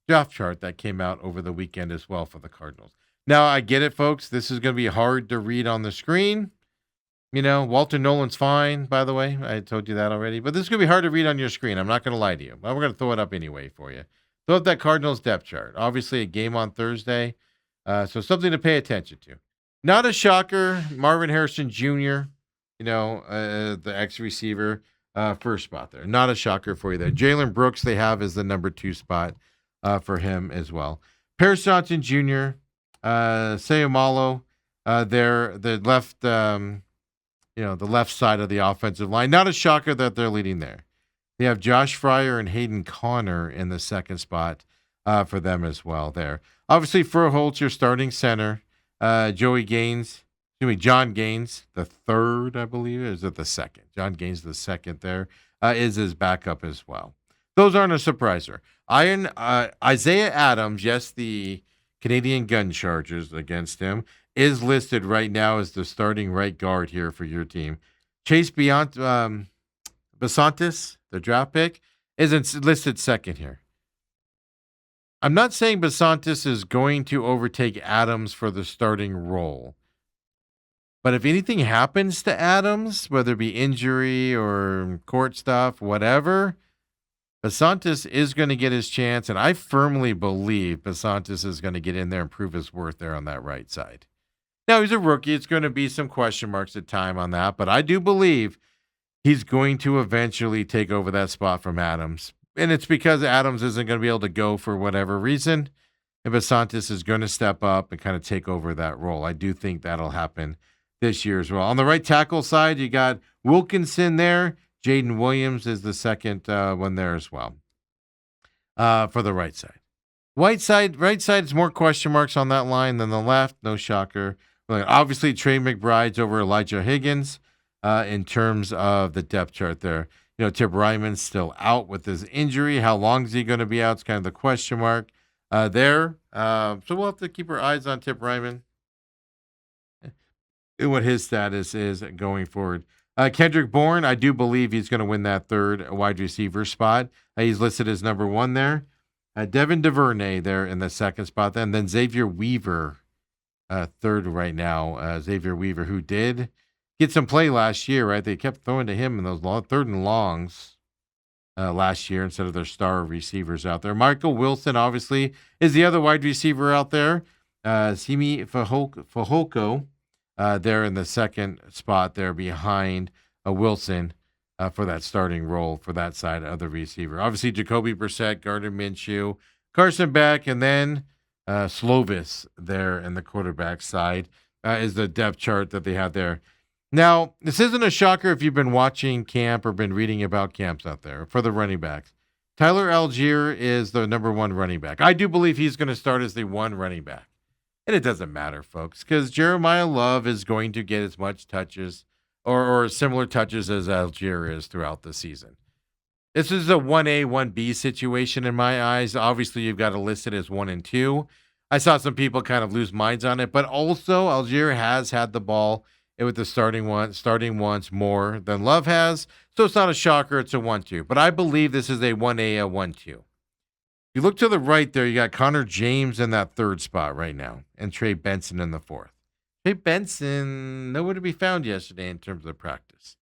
draft chart that came out over the weekend as well for the Cardinals. Now, I get it, folks. This is going to be hard to read on the screen. You know, Walter Nolan's fine, by the way. I told you that already. But this is going to be hard to read on your screen. I'm not going to lie to you. But we're going to throw it up anyway for you. Throw up that Cardinals depth chart. Obviously, a game on Thursday. So something to pay attention to. Not a shocker. Marvin Harrison Jr., the ex-receiver, first spot there. Not a shocker for you there. Jalen Brooks, they have as the number 2 spot for him as well. Paris Johnson Jr., Sayamalo, the left, the left side of the offensive line. Not a shocker that they're leading there. They have Josh Fryer and Hayden Connor in the second spot for them as well there. Obviously, Furholtz, your starting center. John Gaines, the third, I believe. Is it the second? John Gaines, the second there, is his backup as well. Those aren't a surpriser. Isaiah Adams, yes, the Canadian gun charges against him, is listed right now as the starting right guard here for your team. Chase Besantis, the draft pick, isn't listed second here. I'm not saying Besantis is going to overtake Adams for the starting role. But if anything happens to Adams, whether it be injury or court stuff, whatever, Besantis is going to get his chance, and I firmly believe Besantis is going to get in there and prove his worth there on that right side. Now, he's a rookie. It's going to be some question marks at time on that, but I do believe he's going to eventually take over that spot from Adams. And it's because Adams isn't going to be able to go for whatever reason, and Besantis is going to step up and kind of take over that role. I do think that'll happen this year as well. On the right tackle side, you got Wilkinson there. Jaden Williams is the second one there as well for the right side. Right side is more question marks on that line than the left. No shocker. Obviously, Trey McBride's over Elijah Higgins in terms of the depth chart there. Tip Ryman's still out with his injury. How long is he going to be out? It's kind of the question mark there. So we'll have to keep our eyes on Tip Ryman and what his status is going forward. Kendrick Bourne, I do believe he's going to win that third wide receiver spot. He's listed as number 1 there. Devin DuVernay there in the second spot. Then Xavier Weaver, third right now. Xavier Weaver, who did get some play last year, right? They kept throwing to him in those third and longs last year instead of their star receivers out there. Michael Wilson, obviously, is the other wide receiver out there. Simi Fehoko there in the second spot there behind Wilson for that starting role for that side of the receiver. Obviously, Jacoby Brissett, Gardner Minshew, Carson Beck, and then Slovis there in the quarterback side is the depth chart that they have there. Now, this isn't a shocker if you've been watching camp or been reading about camps out there for the running backs. Tyler Algier is the number 1 running back. I do believe he's going to start as the 1 running back. And it doesn't matter, folks, because Jeremiah Love is going to get as much touches or similar touches as Algier is throughout the season. This is a 1A, 1B situation in my eyes. Obviously, you've got to list it as 1 and 2. I saw some people kind of lose minds on it, but also Algier has had the ball with the starting once more than Love has. So it's not a shocker. It's a 1-2. But I believe this is a 1A, a 1-2. You look to the right there, you got Connor James in that third spot right now, and Trey Benson in the fourth. Trey Benson, nowhere to be found yesterday in terms of practice.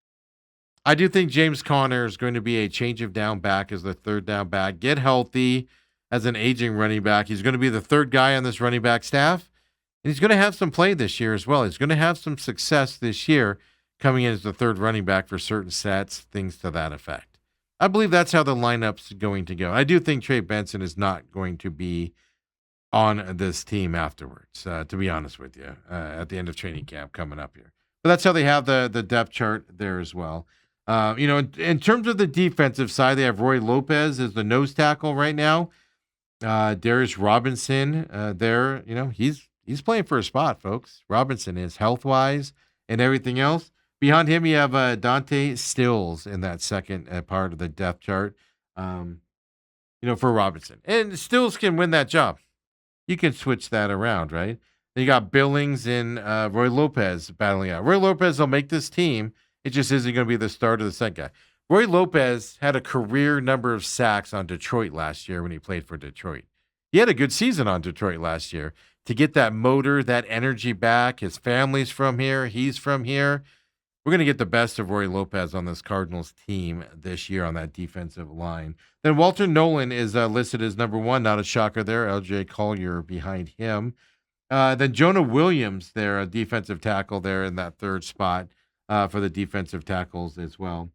I do think James Conner is going to be a change of down back as the third down back. Get healthy as an aging running back. He's going to be the third guy on this running back staff. And he's going to have some play this year as well. He's going to have some success this year coming in as the third running back for certain sets, things to that effect. I believe that's how the lineup's going to go. I do think Trey Benson is not going to be on this team afterwards, to be honest with you, at the end of training camp coming up here. But that's how they have the depth chart there as well. In terms of the defensive side, they have Roy Lopez as the nose tackle right now. Darius Robinson there, he's He's playing for a spot, folks. Robinson is health-wise and everything else. Behind him, you have Dante Stills in that second part of the depth chart, um, for Robinson. And Stills can win that job. You can switch that around, right? Then you got Billings and Roy Lopez battling out. Roy Lopez will make this team. It just isn't going to be the start of the second guy. Roy Lopez had a career number of sacks on Detroit last year when he played for Detroit. He had a good season on Detroit last year. To get that motor, that energy back, his family's from here, he's from here. We're going to get the best of Roy Lopez on this Cardinals team this year on that defensive line. Then Walter Nolan is listed as number one. Not a shocker there. L.J. Collier behind him. Then Jonah Williams there, a defensive tackle there in that third spot for the defensive tackles as well.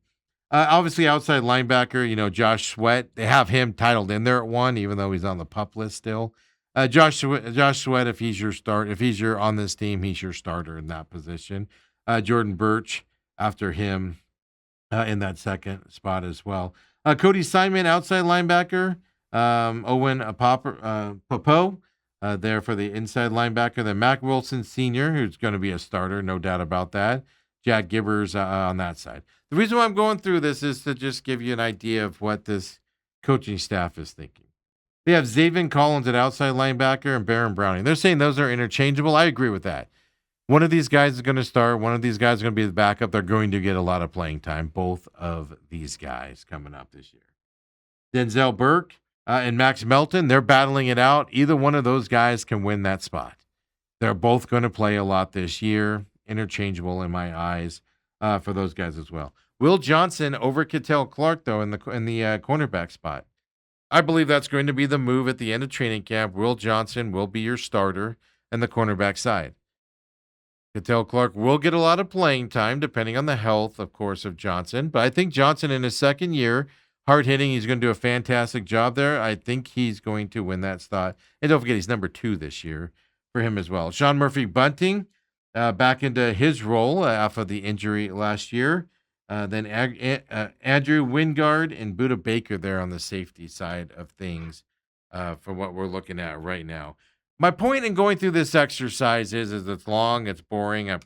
Obviously, outside linebacker, Josh Sweat. They have him titled in there at one, even though he's on the PUP list still. Josh Sweat, if he's your on this team, he's your starter in that position. Jordan Birch after him in that second spot as well. Cody Simon, outside linebacker. Owen Popo there for the inside linebacker. Then Mac Wilson Sr., who's going to be a starter, no doubt about that. Jack Gibbers on that side. The reason why I'm going through this is to just give you an idea of what this coaching staff is thinking. They have Zaven Collins at outside linebacker and Baron Browning. They're saying those are interchangeable. I agree with that. One of these guys is going to start. One of these guys is going to be the backup. They're going to get a lot of playing time, both of these guys coming up this year. Denzel Burke and Max Melton, they're battling it out. Either one of those guys can win that spot. They're both going to play a lot this year. Interchangeable in my eyes for those guys as well. Will Johnson over Kittel Clark, though, in the cornerback spot. I believe that's going to be the move at the end of training camp. Will Johnson will be your starter in the cornerback side. Kittel Clark will get a lot of playing time, depending on the health, of course, of Johnson. But I think Johnson in his second year, hard hitting, he's going to do a fantastic job there. I think he's going to win that spot. And don't forget, he's number 2 this year for him as well. Sean Murphy Bunting back into his role after the injury last year. Then Andrew Wingard and Buda Baker there on the safety side of things for what we're looking at right now. My point in going through this exercise is it's long, it's boring. A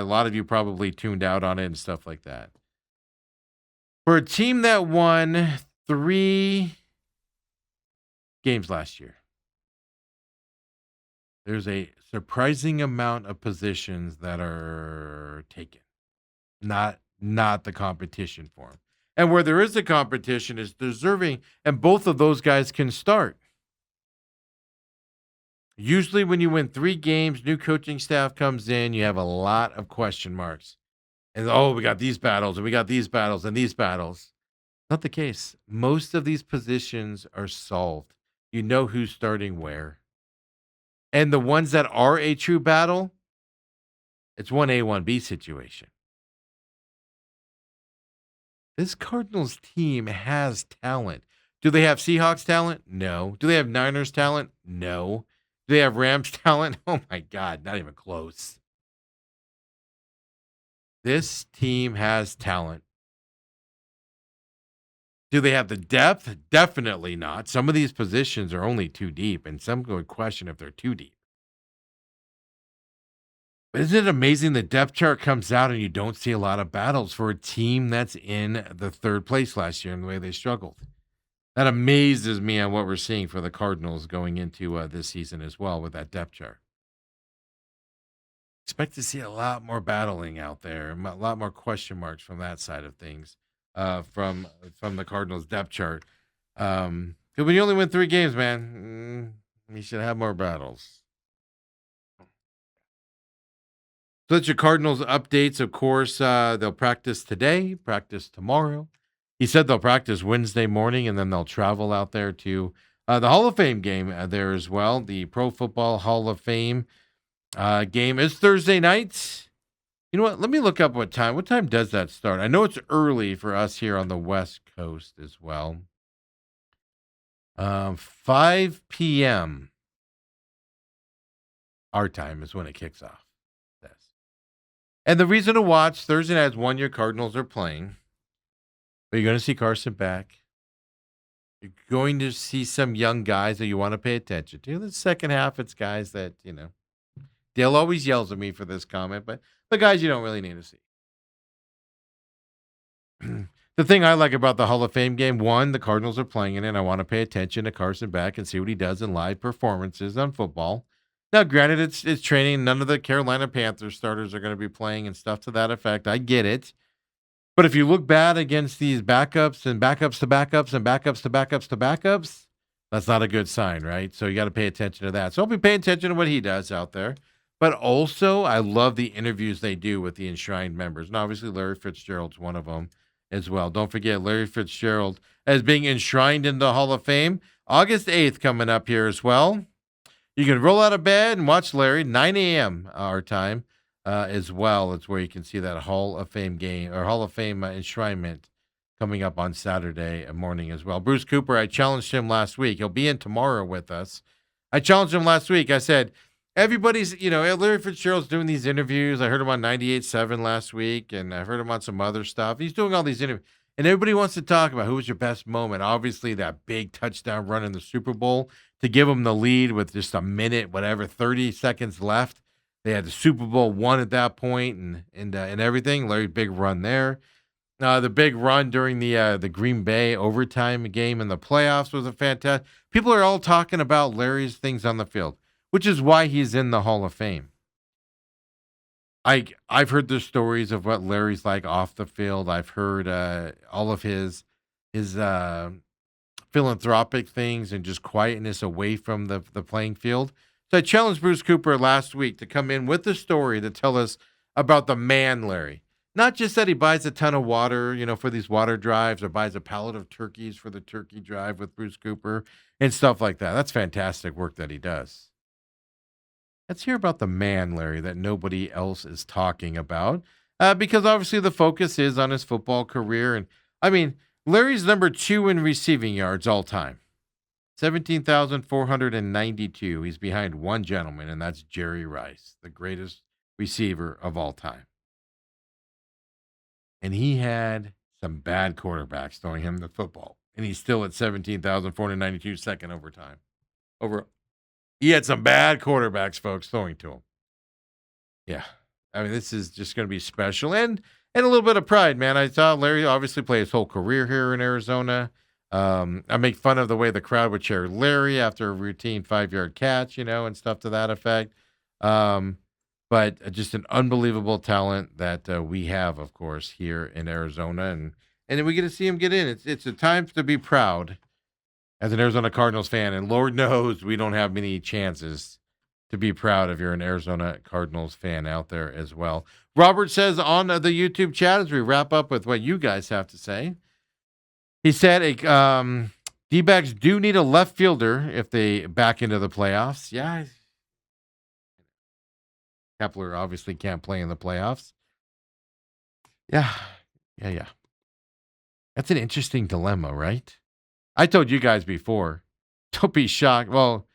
lot of you probably tuned out on it and stuff like that. For a team that won 3 games last year, there's a surprising amount of positions that are taken, not the competition for them. And where there is a competition is deserving, and both of those guys can start. Usually when you win 3 games, new coaching staff comes in, you have a lot of question marks. And, we got these battles, and we got these battles, and these battles. Not the case. Most of these positions are solved. You know who's starting where. And the ones that are a true battle, it's 1A, 1B situation. This Cardinals team has talent. Do they have Seahawks talent? No. Do they have Niners talent? No. Do they have Rams talent? Oh, my God, not even close. This team has talent. Do they have the depth? Definitely not. Some of these positions are only too deep, and some would question if they're too deep. But isn't it amazing the depth chart comes out and you don't see a lot of battles for a team that's in the 3rd place last year and the way they struggled? That amazes me on what we're seeing for the Cardinals going into this season as well with that depth chart. Expect to see a lot more battling out there, a lot more question marks from that side of things from the Cardinals depth chart. Because when you only win 3 games, man, you should have more battles. So that's your Cardinals updates. Of course, they'll practice today, practice tomorrow. He said they'll practice Wednesday morning, and then they'll travel out there to the Hall of Fame game there as well. The Pro Football Hall of Fame game is Thursday night. You know what? Let me look up what time. What time does that start? I know it's early for us here on the West Coast as well. 5 p.m. our time is when it kicks off. And the reason to watch, Thursday night is 1 year Cardinals are playing. But you're going to see Carson back. You're going to see some young guys that you want to pay attention to. The second half, it's guys that, Dale always yells at me for this comment, but guys, you don't really need to see. The thing I like about the Hall of Fame game, one, the Cardinals are playing in it. I want to pay attention to Carson Beck and see what he does in live performances on football. Now, granted, it's training. None of the Carolina Panthers starters are going to be playing and stuff to that effect. I get it. But if you look bad against these backups and backups to backups and backups to backups to backups, that's not a good sign, right? So you got to pay attention to that. So I'll be paying attention to what he does out there. But also, I love the interviews they do with the enshrined members. And obviously, Larry Fitzgerald's one of them as well. Don't forget Larry Fitzgerald as being enshrined in the Hall of Fame. August 8th coming up here as well. You can roll out of bed and watch Larry, 9 a.m. our time as well. It's where you can see that Hall of Fame game or Hall of Fame enshrinement coming up on Saturday morning as well. Bruce Cooper, I challenged him last week. He'll be in tomorrow with us. I challenged him last week. I said, everybody's, Larry Fitzgerald's doing these interviews. I heard him on 98.7 last week, and I've heard him on some other stuff. He's doing all these interviews, and everybody wants to talk about who was your best moment. Obviously, that big touchdown run in the Super Bowl to give them the lead with just a minute, 30 seconds left. They had the Super Bowl won at that point and everything. Larry's big run there. The big run during the Green Bay overtime game in the playoffs was a fantastic. People are all talking about Larry's things on the field, which is why he's in the Hall of Fame. I've heard the stories of what Larry's like off the field. I've heard all of his philanthropic things and just quietness away from the playing field. So I challenged Bruce Cooper last week to come in with a story to tell us about the man Larry. Not just that he buys a ton of water, for these water drives or buys a pallet of turkeys for the turkey drive with Bruce Cooper and stuff like that. That's fantastic work that he does. Let's hear about the man, Larry, that nobody else is talking about because obviously the focus is on his football career. And, Larry's number 2 in receiving yards all time, 17,492. He's behind one gentleman, and that's Jerry Rice, the greatest receiver of all time. And he had some bad quarterbacks throwing him the football, and he's still at 17,492 second overtime. He had some bad quarterbacks, folks, throwing to him. Yeah. This is just going to be special. And a little bit of pride, man. I saw Larry obviously play his whole career here in Arizona. I make fun of the way the crowd would cheer Larry after a routine 5-yard catch, and stuff to that effect. But just an unbelievable talent that we have, of course, here in Arizona. And then we get to see him get in. It's a time to be proud as an Arizona Cardinals fan, and Lord knows we don't have many chances to be proud if you're an Arizona Cardinals fan out there as well. Robert says on the YouTube chat as we wrap up with what you guys have to say, he said D-backs do need a left fielder if they back into the playoffs. Yeah. Kepler obviously can't play in the playoffs. Yeah. That's an interesting dilemma, right? I told you guys before, don't be shocked. Well,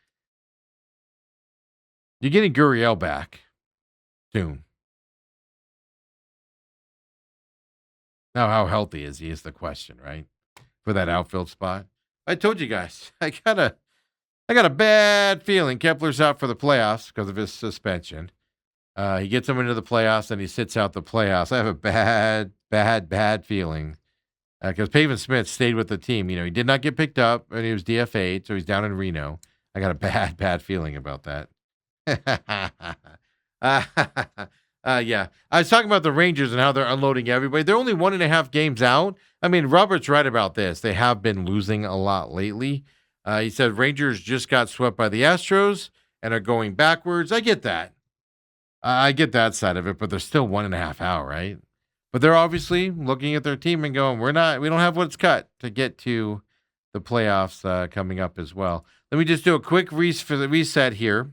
you're getting Gurriel back soon. Now, how healthy is he is the question, right? For that outfield spot. I told you guys, I got a bad feeling Kepler's out for the playoffs because of his suspension. He gets him into the playoffs and he sits out the playoffs. I have a bad feeling. Because Pavin Smith stayed with the team. He did not get picked up, and he was DFA'd, so he's down in Reno. I got a bad feeling about that. Yeah. I was talking about the Rangers and how they're unloading everybody. They're only 1.5 games out. Robert's right about this. They have been losing a lot lately. He said Rangers just got swept by the Astros and are going backwards. I get that. I get that side of it, but they're still 1.5 out, right? But they're obviously looking at their team and going, we don't have what's cut to get to the playoffs coming up as well. Let me just do a quick reset here.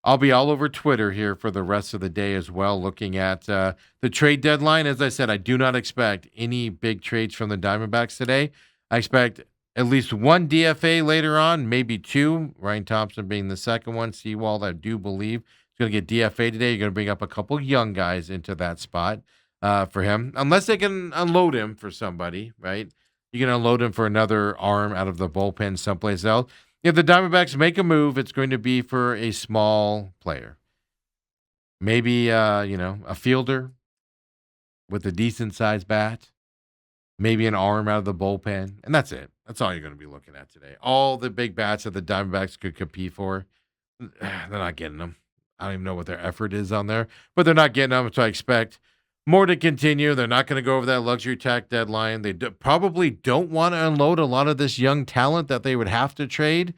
I'll be all over Twitter here for the rest of the day as well, looking at the trade deadline. As I said, I do not expect any big trades from the Diamondbacks today. I expect at least one DFA later on, maybe 2. Ryan Thompson being the second one. Seawald, I do believe, is going to get DFA today. You're going to bring up a couple young guys into that spot. For him, unless they can unload him for somebody, right? You can unload him for another arm out of the bullpen someplace else. If the Diamondbacks make a move, it's going to be for a small player. Maybe, a fielder with a decent sized bat. Maybe an arm out of the bullpen. And that's it. That's all you're going to be looking at today. All the big bats that the Diamondbacks could compete for, they're not getting them. I don't even know what their effort is on there, but they're not getting them. So I expect more to continue. They're not going to go over that luxury tax deadline. They probably don't want to unload a lot of this young talent that they would have to trade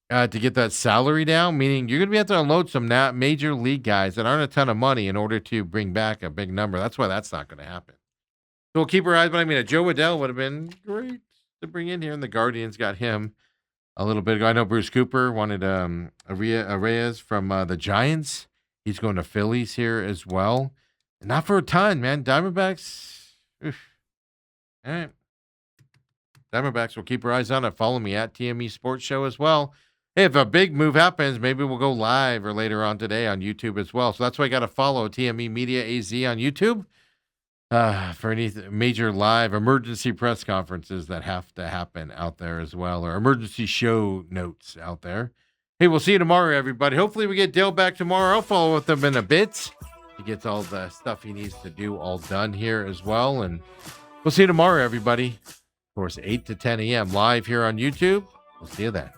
to get that salary down, meaning you're going to be able to unload some major league guys that aren't a ton of money in order to bring back a big number. That's why that's not going to happen. So we'll keep our eyes, but I mean, a Joe Waddell would have been great to bring in here, and the Guardians got him a little bit ago. I know Bruce Cooper wanted Reyes from the Giants. He's going to Phillies here as well. And not for a ton, man. Diamondbacks. Oof. All right. Diamondbacks, will keep our eyes on it. Follow me at TME Sports Show as well. Hey, if a big move happens, maybe we'll go live or later on today on YouTube as well. So that's why I got to follow TME Media AZ on YouTube. For any major live emergency press conferences that have to happen out there as well, or emergency show notes out there. Hey, we'll see you tomorrow, everybody. Hopefully we get Dale back tomorrow. I'll follow with him in a bit. He gets all the stuff he needs to do all done here as well. And we'll see you tomorrow, everybody. Of course, 8 to 10 a.m. live here on YouTube. We'll see you then.